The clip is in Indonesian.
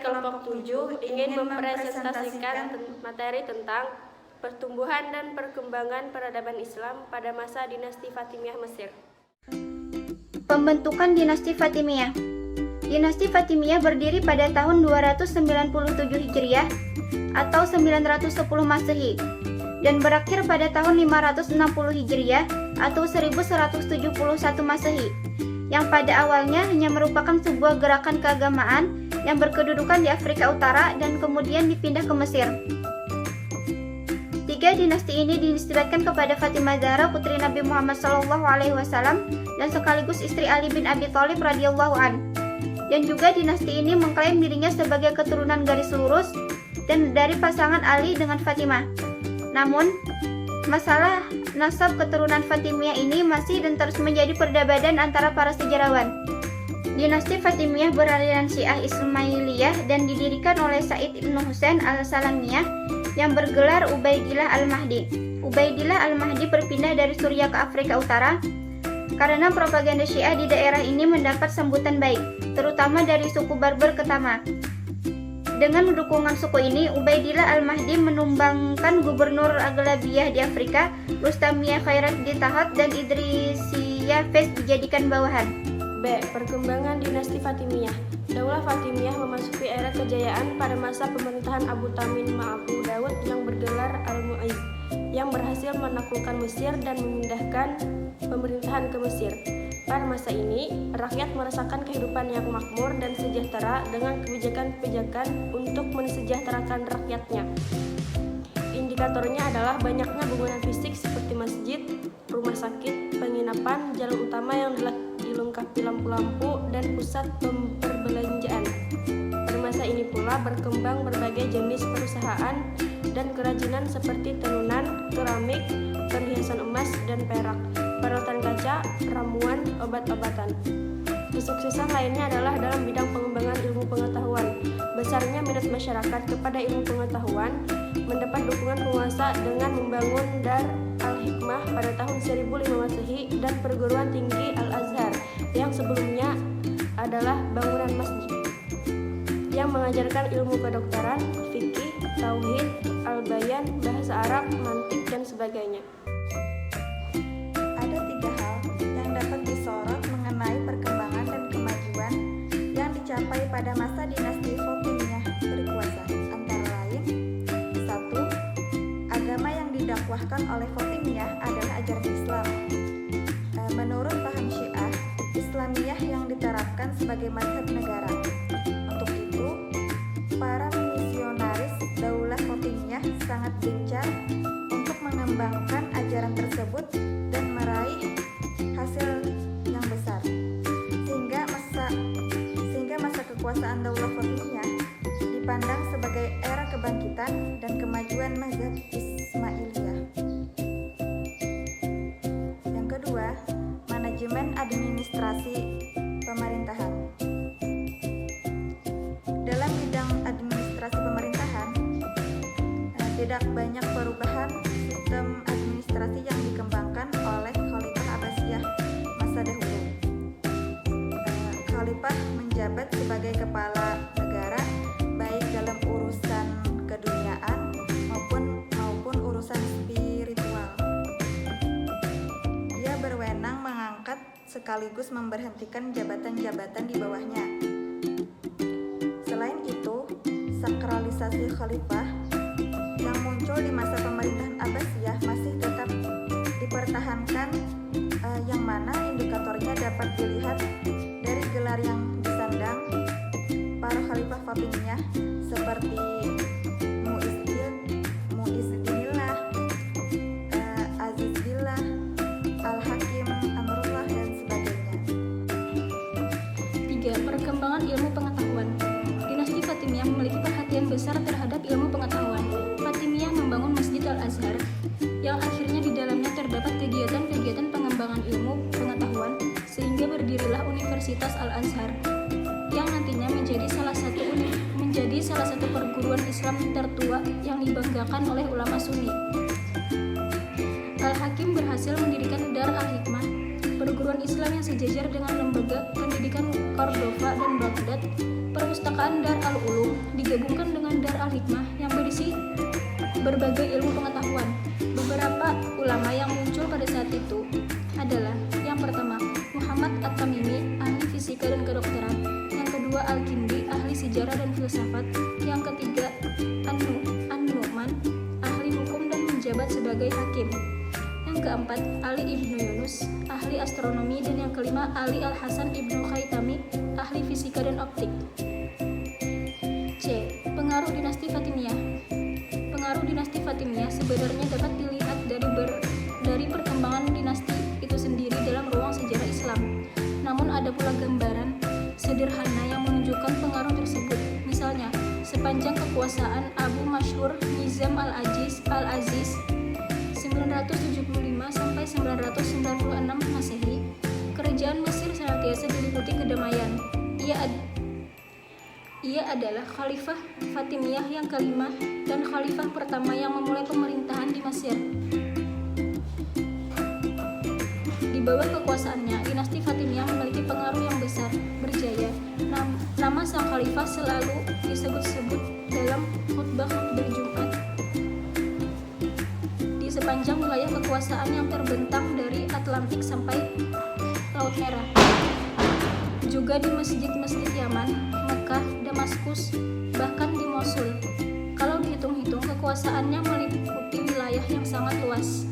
kelompok 7 ingin mempresentasikan materi tentang pertumbuhan dan perkembangan peradaban Islam pada masa dinasti Fatimiyah Mesir. Pembentukan dinasti Fatimiyah. Dinasti Fatimiyah berdiri pada tahun 297 Hijriah atau 910 Masehi dan berakhir pada tahun 560 Hijriah atau 1171 Masehi, yang pada awalnya hanya merupakan sebuah gerakan keagamaan yang berkedudukan di Afrika Utara dan kemudian dipindah ke Mesir. Tiga dinasti ini dinisbatkan kepada Fatimah Zahra, putri Nabi Muhammad SAW, dan sekaligus istri Ali bin Abi Thalib radhiyallahu an. Dan juga dinasti ini mengklaim dirinya sebagai keturunan garis lurus dan dari pasangan Ali dengan Fatimah. Namun, masalah nasab keturunan Fatimiyah ini masih dan terus menjadi perdebatan antara para sejarawan. Dinasti Fatimiyah beraliran Syiah Ismailiyah dan didirikan oleh Said ibn Husain al-Salamiyah yang bergelar Ubaidillah al-Mahdi. Ubaidillah al-Mahdi berpindah dari Suriah ke Afrika Utara karena propaganda Syiah di daerah ini mendapat sambutan baik, terutama dari suku Barbar Ketama. Dengan dukungan suku ini, Ubaidillah al-Mahdi menumbangkan gubernur Aglabiyah di Afrika, Rustamiyah Khairat ditahat dan Idrisiyah Fez dijadikan bawahan. B. Perkembangan dinasti Fatimiyah. Daulah Fatimiyah memasuki era kejayaan pada masa pemerintahan Abu Tamim Ma'abu Daud yang bergelar Al-Mu'izz, yang berhasil menaklukkan Mesir dan memindahkan pemerintahan ke Mesir. Pada masa ini, rakyat merasakan kehidupan yang makmur dan sejahtera dengan kebijakan-kebijakan untuk mensejahterakan rakyatnya. Indikatornya adalah banyaknya bangunan fisik seperti masjid, rumah sakit, penginapan, jalan utama yang dilengkapi lampu-lampu, dan pusat perbelanjaan. Pada masa ini pula berkembang berbagai jenis perusahaan dan kerajinan seperti tenunan, keramik, perhiasan emas dan perak, perawatan kaca, ramuan, obat-obatan. Kesuksesan lainnya adalah dalam bidang pengembangan ilmu pengetahuan. Besarnya minat masyarakat kepada ilmu pengetahuan mendapat dukungan penguasa dengan membangun Dar al-Hikmah pada tahun 1005 Masehi dan perguruan tinggi Al-Azhar yang sebelumnya adalah bangunan masjid yang mengajarkan ilmu kedokteran, fikih, tauhid, al-bayan, bahasa Arab, mantik, dan sebagainya. Ada tiga hal yang dapat disorot mengenai perkembangan dan kemajuan yang dicapai pada masa dinasti Fatimiyah berkuasa, antara lain: 1. Agama yang didakwahkan oleh Fatimiyah adalah ajaran Islam. Menurut paham Syiah, Islamiyah yang diterapkan sebagai mazhab negara. Untuk itu, para misionaris Daulah Fatimiyah sangat gencar untuk mengembangkan ajaran tersebut dan meraih hasil yang besar, sehingga masa kekuasaan Daulah Fatimiyah dipandang sebagai era kebangkitan dan kemajuan mazhab Ismailiyah. Yang kedua, manajemen administrasi pemerintahan. Dalam bidang administrasi pemerintahan, tidak banyak perubahan sistem administrasi yang dikembangkan oleh Khalifah Abbasiyah masa dahulu. Khalifah menjabat sebagai kepala negara baik dalam urusan keduniaan maupun urusan spiritual. Ia berwenang mengangkat sekaligus memberhentikan jabatan-jabatan di bawahnya. Selain itu, sakralisasi khalifah yang muncul di masa pemerintahan Abbasiyah masih tetap dipertahankan, yang mana indikatornya dapat dilihat dari gelar yang disandang para khalifah Fatimiyah seperti Mu'izzillah, Azizillah, Al-Hakim, Amrullah, dan sebagainya. 3. Perkembangan ilmu pengetahuan. Dinasti Fatimiyah memiliki perhatian besar terhadap ilmu pengetahuan. Fatimiyah membangun Masjid Al-Azhar yang akhirnya di dalamnya terdapat kegiatan-kegiatan pengembangan ilmu pengetahuan, sehingga berdirilah Universitas Al-Azhar yang nantinya menjadi salah satu perguruan Islam tertua yang dibanggakan oleh ulama Sunni. Al-Hakim berhasil mendirikan Dar al-Hikmah, perguruan perguruan Islam yang sejajar dengan lembaga pendidikan Cordova dan Baghdad, perpustakaan Dar al-Ulum digabungkan dengan Dar al-Hikmah yang berisi berbagai ilmu pengetahuan. Beberapa ulama yang muncul pada saat itu adalah: yang pertama, Muhammad At-Tamimi, ahli fisika dan kedokteran; yang kedua, Al-Kindi, ahli sejarah dan filsafat; yang ketiga, An-Nu'man, ahli hukum dan menjabat sebagai hakim; yang keempat, Ali ibnu Yunus, ahli astronomi; dan yang kelima, Ali Al-Hasan ibnu Khaitami, ahli fisika dan optik. C. Pengaruh dinasti Fatimiyah. Pengaruh dinasti Fatimiyah sebenarnya dapat dilihat dari perkembangan dinasti itu sendiri dalam ruang sejarah Islam. Namun ada pula gambaran sederhana yang menunjukkan pengaruh tersebut. Misalnya, sepanjang kekuasaan Abu Masyhur Nizam al-Aziz 975 sampai 996 Masehi, kerajaan Mesir senantiasa diliputi kedamaian. Ia adalah Khalifah Fatimiyah yang kelima dan Khalifah pertama yang memulai pemerintahan di Mesir. Di bawah kekuasaannya, dinasti Fatimiyah memiliki pengaruh yang besar, berjaya. Nama sang Khalifah selalu disebut-sebut dalam khutbah-khutbah Jumat di sepanjang wilayah kekuasaan yang terbentang dari Atlantik sampai Laut Merah. Juga di masjid-masjid Yaman, Mekah, Damaskus, bahkan di Mosul. Kalau dihitung-hitung, kekuasaannya meliputi wilayah yang sangat luas.